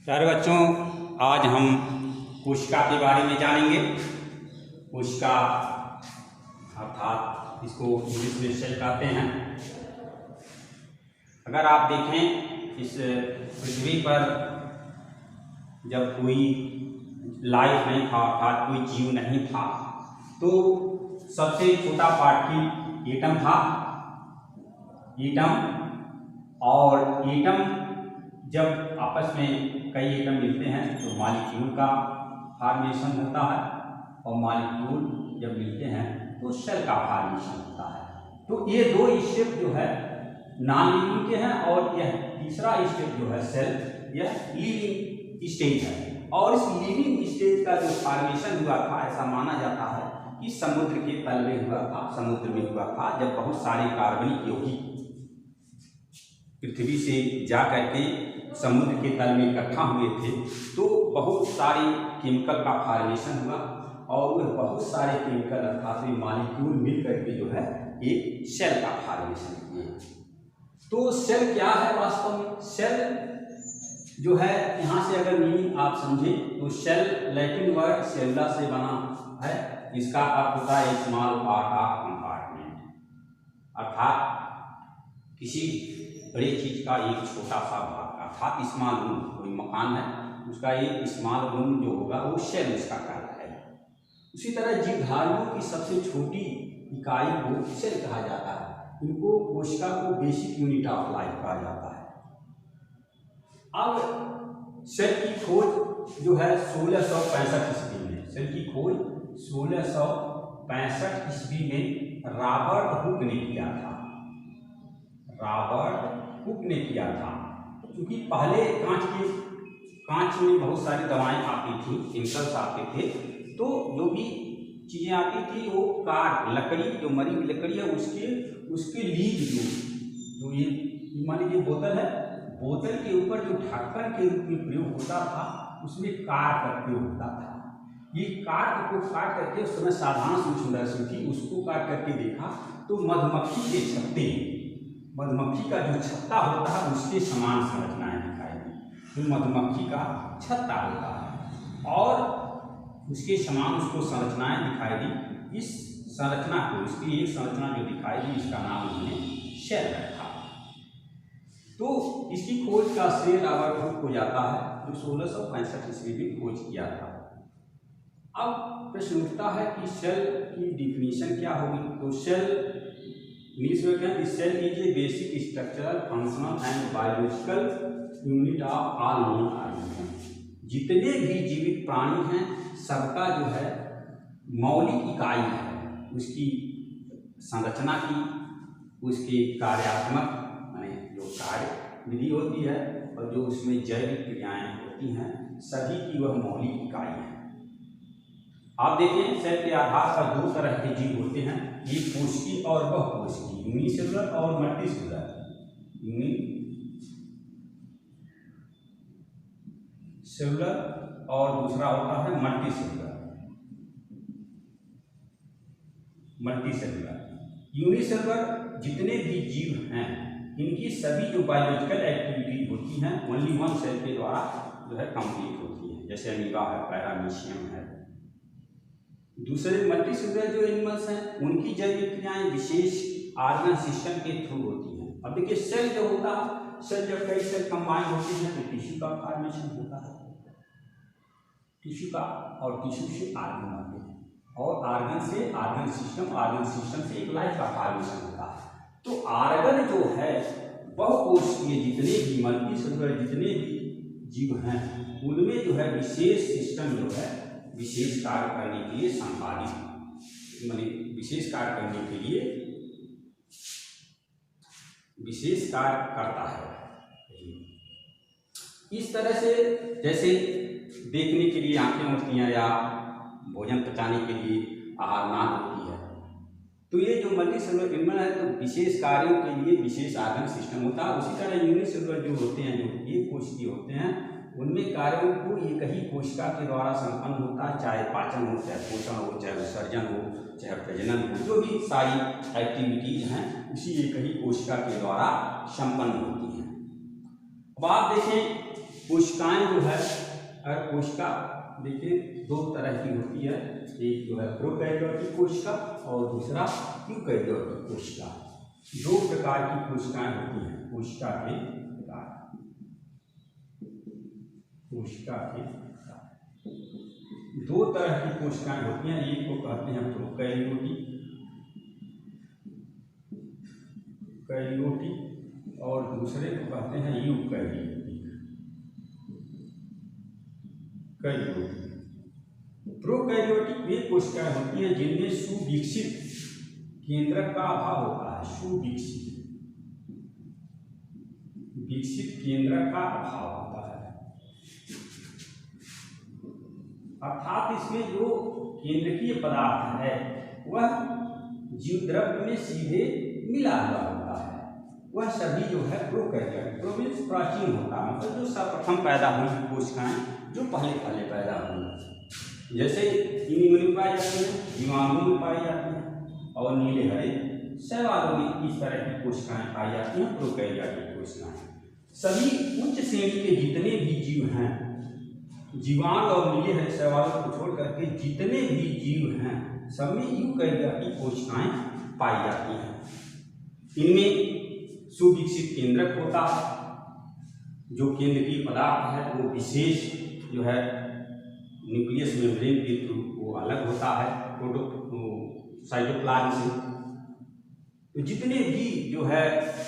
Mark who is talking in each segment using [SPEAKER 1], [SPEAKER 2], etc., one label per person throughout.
[SPEAKER 1] प्यारे बच्चों, आज हम कोशिका के बारे में जानेंगे। कोशिका अर्थात इसको इंग्लिश में सेल कहते हैं। अगर आप देखें इस पृथ्वी पर जब कोई लाइफ नहीं था अर्थात कोई जीव नहीं था तो सबसे छोटा पार्टिकल एटम था। एटम और एटम जब आपस में कई एटम मिलते हैं तो मॉलिक्यूल का फॉर्मेशन होता है और मॉलिक्यूल जब मिलते हैं तो सेल का फॉर्मेशन होता है। तो ये दो स्टेप जो है नॉन लिविंग के हैं और यह तीसरा स्टेप जो है सेल, यह लिविंग स्टेज है। और इस लिविंग स्टेज का जो फॉर्मेशन हुआ था ऐसा माना जाता है कि समुद्र के तल में हुआ था, समुद्र में हुआ था जब बहुत सारे कार्बनिक यौगिक पृथ्वी से जा करके समुद्र के तल में इकट्ठा हुए थे तो बहुत सारे केमिकल का फॉर्मेशन हुआ और वह बहुत सारे केमिकल अर्थात मॉलिक्यूल मिल करके जो है एक सेल का फॉर्मेशन किए। तो सेल क्या है वास्तव में? सेल जो है यहाँ से अगर मीनिंग आप समझें तो सेल लैटिन वर्ड सेल्ला से बना है। इसका अर्थ होता है स्मॉल पार्ट ऑफ कंपार्टमेंट, अर्थात किसी बड़ी चीज का एक छोटा सा भाग, अर्थात स्मॉल रूम। कोई मकान है उसका एक स्मॉल रूम जो होगा वो सेल उसका कहलाएगा। उसी तरह जीवधारियों की सबसे छोटी इकाई को सेल कहा जाता है। इनको कोशिका को बेसिक यूनिट ऑफ लाइफ कहा जाता है। अब सेल की खोज जो है 1665 ईस्वी में, सेल की खोज 1665 ईस्वी में रॉबर्ट हुक ने किया था। रॉबर्ट हुक ने किया था क्योंकि पहले कांच में बहुत सारी दवाएं आती थी, केमिकल्स आते थे, तो जो भी चीज़ें आती थी वो काट लकड़ी, जो मरी हुई लकड़ी है उसके लीड जो ये मान लीजिए बोतल है, बोतल के ऊपर जो ढक्कन के रूप में प्रयोग होता था उसमें काट का प्रयोग होता था। ये काट को काट करके उस समय साधारण सूक्ष्मदर्शी थी, उसको काट करके देखा तो मधुमक्खी के छत्ते, मधुमक्खी का जो छत्ता होता है उसके समान संरचनाएं दिखाई दी। जो मधुमक्खी का छत्ता होता है और उसके समान उसको संरचनाएं दिखाई दी। इस संरचना को, इसकी एक संरचना जो दिखाई दी, इसका नाम उन्होंने सेल रखा। तो इसकी खोज का श्रेय रॉबर्ट हुक को जाता है जो 1665 ईस्वी में खोज किया था। अब प्रश्न उठता है कि सेल की डिफिनीशन क्या होगी? तो सेल इंग्लिश में कहते हैं cell is a basic structural functional and biological unit of all known organism. जितने भी जीवित प्राणी हैं सबका जो है मौलिक इकाई है, उसकी संरचना की, उसके कार्यात्मक माने जो कार्य विधि होती है और जो उसमें जैविक क्रियाएं होती हैं सभी की वह मौलिक इकाई है। आप देखें सेल के आधार पर दो तरह के जीव होते हैं, एक कोशिकीय और बहुकोशिकीय, यूनिसेलुलर और मल्टीसेलुलर। यूनिसेलुलर और दूसरा होता है मल्टीसेलुलर। यूनिसेलुलर जितने भी जीव हैं इनकी सभी जो बायोलॉजिकल एक्टिविटी होती हैं ओनली वन सेल के द्वारा जो है कंप्लीट होती है, जैसे अमीबा है, पैरामीशियम है। दूसरे मल्टीसेलुलर जो एनिमल्स हैं उनकी जैविक क्रियाएं विशेष ऑर्गन सिस्टम के थ्रू होती हैं। अब देखिए सेल जो होता है, सेल जब कई सेल कंबाइन होते हैं तो टिश्यू का फॉर्मेशन होता है, टिश्यू का, और टिश्यू से ऑर्गन बनते हैं और ऑर्गन से ऑर्गन सिस्टम से एक लाइफ का फॉर्मेशन होता है। तो ऑर्गन जो है बहुकोशिकीय जितने भी मल्टीसेलुलर जितने भी जीव हैं उनमें जो है विशेष सिस्टम जो है विशेष कार्य करने के लिए संपादित, माने विशेष कार्य करने के लिए विशेष कार्य करता है। इस तरह से जैसे देखने के लिए आंखें होती हैं या भोजन पचाने के लिए आहार नाद होती है, तो ये जो मल्टीसेलुलर एनिमल है तो विशेष कार्यों के लिए विशेष ऑर्गन सिस्टम होता है। उसी तरह यूनिसेलुलर जो होते हैं, जो एक कोशिकीय होते हैं, उनमें कार्यों को एक ही कोशिका के द्वारा संपन्न होता है, चाहे पाचन हो, चाहे पोषण हो, चाहे विसर्जन हो, चाहे प्रजनन हो, जो भी सारी एक्टिविटीज हैं उसी एक ही कोशिका के द्वारा संपन्न होती हैं। अब आप देखें कोशिकाएं जो है, अगर कोशिका देखिए दो तरह की होती है, एक जो है प्रोकैरियोटिक कोशिका और दूसरा यूकैरियोटिक कोशिका। दो प्रकार की कोशिकाएं होती हैं, कोशिका के प्रकार। दो तरह की कोशिकाएं होती हैं, एक को कहते हैं प्रोकैरियोटिक और दूसरे को कहते हैं यूकैरियोटिक। प्रोकैरियोटिक वे कोशिकाएं होती हैं जिनमें सुविकसित केंद्रक का अभाव होता है। विकसित केंद्रक का अभाव होता है, अर्थात इसमें जो केंद्रकीय पदार्थ है वह जीव द्रव्य में सीधे मिला हुआ होता है। वह सभी जो है प्रोकैरियोटिक, प्रोमीन्स प्राचीन होता है, मतलब जो सर्वप्रथम पैदा हुई कोशिकाएं जो पहले पैदा हुई, जैसे इन्हीं में पाई जाती है, जीवाणुओं में पाई जाती है और नीले हरे शैवालों में इस तरह की कोशिकाएं पाई जाती हैं, प्रोकैरियोटिक कोशिकाएं। सभी उच्च श्रेणी के जितने भी जीव हैं, जीवाणु और नीले हरे शैवालों को छोड़ करके जितने भी जीव हैं सब में यूकैरियोटिक कोशिकाएं पाई जाती हैं। इनमें सुविकसित केंद्रक होता है, जो केंद्रकीय पदार्थ है वो विशेष जो है न्यूक्लियस मेम्ब्रेन के थ्रू वो अलग होता है साइटोप्लाज्म से। तो जितने भी जो है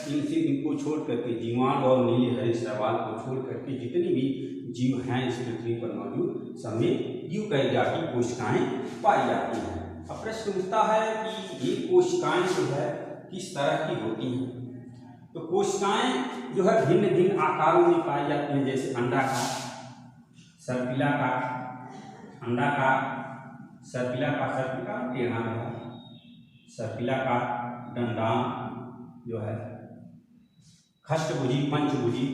[SPEAKER 1] इनको छोड़ करके, जीवाणु और नीले हरे शैवाल को छोड़ करके जितने भी जीव हैं इस पृथ्वी पर मौजूद, सब में यूकैरियोटिक कोशिकाएं पाई जाती हैं। अब प्रश्न उठता है कि ये कोशिकाएं जो है किस तरह की होती हैं। तो कोशिकाएं जो है भिन्न भिन्न आकारों में पाई जाती हैं, जैसे अंडाकार, सर्पिलाकार, अंडाकार, सर्पिलाकार टेढ़ा मेढ़ा, सर्पिलाकार, दंडान जो है, खष्टभुजी, पंचभुजी,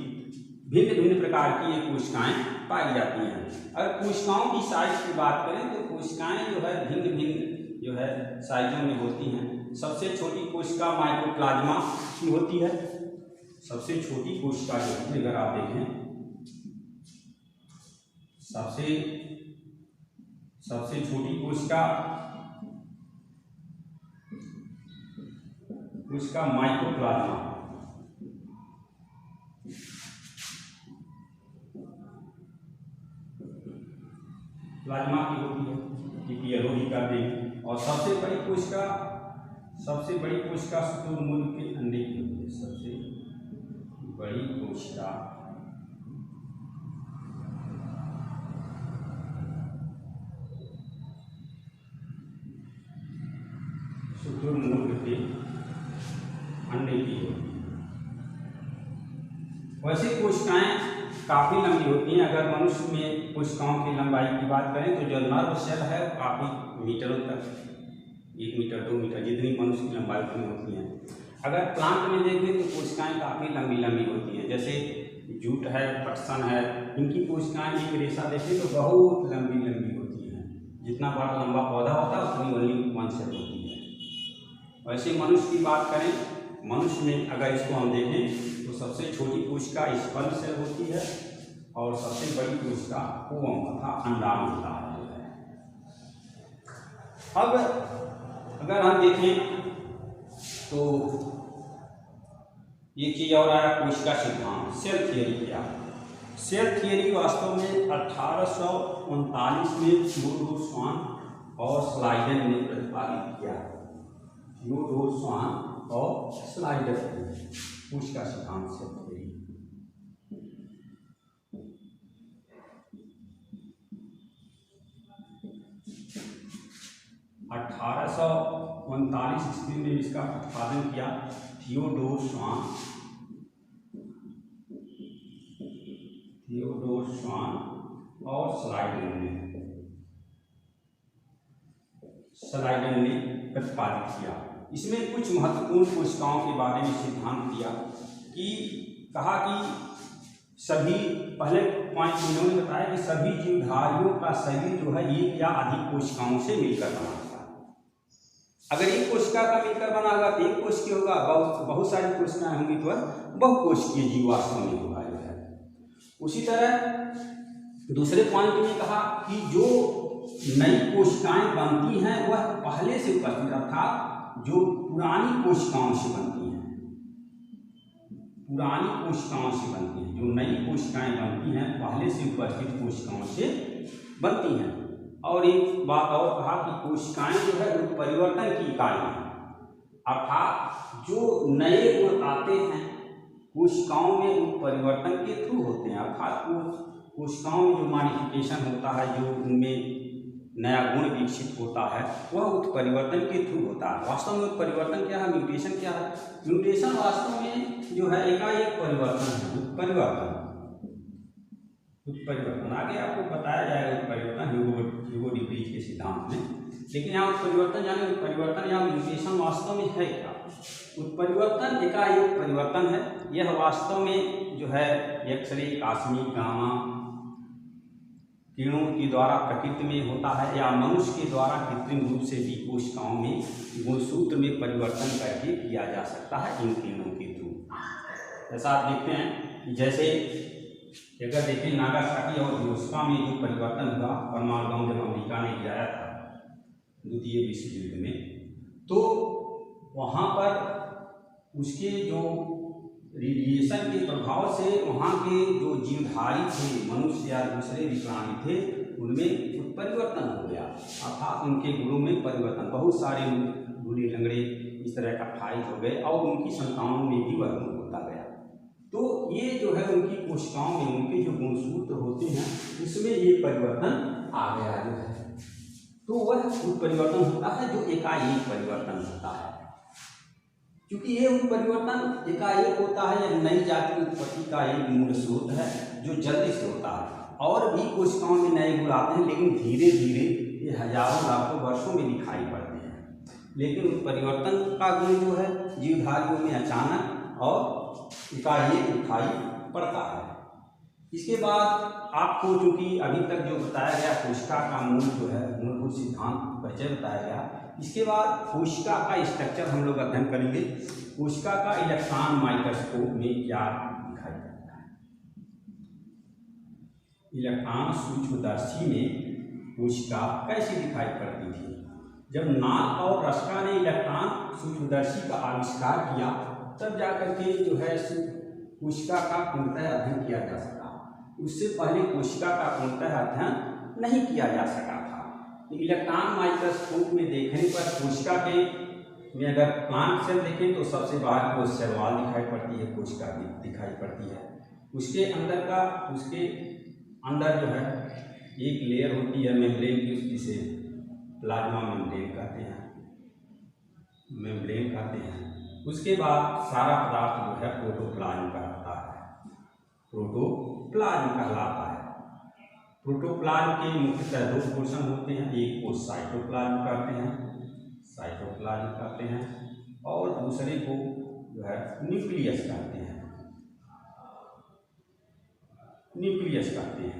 [SPEAKER 1] भिन्न भिन्न प्रकार की ये कोशिकाएं पाई जाती हैं। अगर कोशिकाओं की साइज की बात करें तो कोशिकाएं जो है भिन्न भिन्न जो है साइजों में होती हैं। सबसे छोटी कोशिका माइकोप्लाज्मा की होती है। सबसे छोटी कोशिका जो है, अगर आप देखें, सबसे छोटी कोशिका माइकोप्लाज्मा, प्लाज्मा की होती है, पीपीएलओ ही कहते हैं। और सबसे बड़ी कोशिका शुतुरमुर्ग के अंडे की होती है। सबसे बड़ी कोशिका शुतुरमुर्ग के अंडे की होती है। वैसे कोशिकाएं काफ़ी लंबी होती हैं। अगर मनुष्य में कोशिकाओं की लंबाई की बात करें तो जो नर्व सेल है काफ़ी मीटरों तक, 1 मीटर 2 मीटर जितनी मनुष्य की लंबाई उतनी होती हैं। अगर प्लांट में देखें तो कोशिकाएं काफ़ी लंबी होती हैं, जैसे जूट है, पटसन है, इनकी कोशिकाएं एक रेशा देखें तो बहुत लंबी होती हैं। जितना बड़ा लंबा पौधा होता है उतनी ओनली 1 सेल होती है। वैसे मनुष्य की बात करें, मनुष्य में अगर इसको हम देखें तो सबसे छोटी कोशिका स्पर्म सेल होती है और सबसे बड़ी कोशिका ओवम तथा अंडाणु होता है। अब अगर हम देखें तो ये चीज और आया कोशिका सिद्धांत, सेल थियरी क्या। सेल थियरी वास्तव में 1839 में थियोडोर स्वान और स्लाइडन ने प्रतिपादित किया। थियोडोर स्वान और स्लाइडन ने कोशिका सिद्धांत सेल थियरी। अठारह 1939 ईस्वी में इसका प्रतिपादन किया थियोडोर स्वान और स्लाइडन ने प्रतिपादित किया। इसमें कुछ महत्वपूर्ण कोशिकाओं के बारे में सिद्धांत दिया कि कहा कि सभी, पहले पॉइंट इन्होंने बताया कि सभी जीवधारियों का शरीर जो है एक या अधिक कोशिकाओं से मिलकर बना होगा। अगर एक कोशिका का मिलकर बना होगा तो एक कोशिकीय होगा, बहुत सारी कोशिकाएं होंगी तो बहुकोशिकीय जीव वास्तव में होगा। उसी तरह दूसरे पॉइंट में कहा कि जो नई कोशिकाएं बनती हैं वह पहले से उपस्थित, अर्थात जो पुरानी कोशिकाओं से बनती हैं, पुरानी कोशिकाओं से बनती हैं, जो नई कोशिकाएं बनती हैं पहले से उपस्थित कोशिकाओं से बनती हैं। और एक बात और कहा कि कोशिकाएं जो है वो परिवर्तन की इकाई हैं, अर्थात जो नए गुण आते हैं कोशिकाओं में वो परिवर्तन के थ्रू होते हैं, अर्थात वो कोशिकाओं में जो मॉडिफिकेशन होता है, जो उनमें नया गुण विकसित होता है वह उत्परिवर्तन के थ्रू होता है। वास्तव में उत्परिवर्तन क्या है, म्यूटेशन क्या है? म्यूटेशन वास्तव में जो है एकाएक परिवर्तन है, उत्परिवर्तन। उत्परिवर्तन आगे आपको बताया जाएगा, उत्परिवर्तन ह्यूगो डीब्रीज के सिद्धांत में। लेकिन यहाँ उत्परिवर्तन यानी उत्परिवर्तन या म्यूटेशन वास्तव में है क्या? उत्परिवर्तन एकाएक परिवर्तन है। यह वास्तव में जो है एक्सरे, कॉस्मिक, गामा किरणों के द्वारा प्रकृति में होता है या मनुष्य के द्वारा कृत्रिम रूप से भी कोशिकाओं में गुणसूत्र में परिवर्तन करके किया जा सकता है इन किरणों के थ्रू। जैसा आप देखते हैं कि जैसे अगर देखें नागासाकी और हिरोशिमा में जो परिवर्तन हुआ, परमाणु बम जब अमेरिका ने गिराया था द्वितीय विश्व युद्ध में, तो वहाँ पर उसके जो रेडिएशन के प्रभाव से वहाँ के जो जीवधारी थे, मनुष्य या दूसरे भी प्राणी थे, उनमें उत्परिवर्तन हो गया, अर्थात उनके गुणों में परिवर्तन। बहुत सारे बूढ़े लंगड़े इस तरह का फाइज हो गए और उनकी संतानों में भी वह गुण होता गया। तो ये जो है उनकी कोशिकाओं में उनके जो गुणसूत्र होते हैं उसमें ये परिवर्तन आ गया जो है, तो वह उत्परिवर्तन होता है जो एकाएक परिवर्तन होता है। क्योंकि ये उत्परिवर्तन एकाएक होता है, यह नई जाति की उत्पत्ति का एक मूल स्रोत है जो जल्दी से होता है। और भी कोशिकाओं में नए गुण आते हैं, लेकिन धीरे धीरे ये हजारों लाखों वर्षों में दिखाई पड़ते हैं। लेकिन उत्परिवर्तन का गुण जो है जीवधारियों में अचानक और एकाएक दिखाई पड़ता है। इसके बाद आपको चूँकि अभी तक जो बताया गया कोशिका का मूल जो है मूलभूत सिद्धांत परिचय बताया गया, इसके बाद कोशिका का स्ट्रक्चर हम लोग अध्ययन करेंगे। कोशिका का इलेक्ट्रॉन माइक्रोस्कोप में क्या दिखाई पड़ता है। इलेक्ट्रॉन सूक्ष्मदर्शी में कोशिका कैसे दिखाई पड़ती थी? जब नाल और रस्का ने इलेक्ट्रॉन सूक्ष्मदर्शी का आविष्कार किया तब जाकर के जो है कोशिका का पूर्णतः अध्ययन किया जा सका। उससे पहले कोशिका का पूर्णतः अध्ययन नहीं किया जा सका था। इलेक्ट्रॉन माइक्रोस्कोप में देखने पर कोशिका के में अगर प्लांट सेल देखें तो सबसे बाहर को सेल वॉल दिखाई पड़ती है, कोशिका दिखाई पड़ती है। उसके अंदर जो है एक लेयर होती है मेम्ब्रेन की, जिसे प्लाज्मा मेम्ब्रेन कहते हैं। उसके बाद सारा पदार्थ जो है प्रोटोप्लाज्म कहलाता है, प्रोटोप्लाज्म कहलाता है। प्रोटोप्लाज्म के मुख्यतः दो पोर्शन होते हैं, एक को साइटोप्लाज्म कहते हैं और दूसरे को जो है न्यूक्लियस कहते हैं।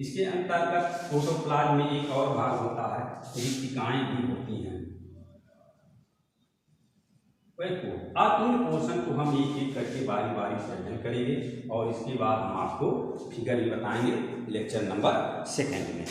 [SPEAKER 1] इसके अंतर्गत प्रोटोप्लाज्म में एक और भाग होता है, रिक्तिकाएं भी होती हैं। अब इन पोर्शन को हम एक एक करके बारी बारी से अध्ययन करेंगे और इसके बाद हम आपको फिगर भी बताएंगे लेक्चर नंबर 2 में।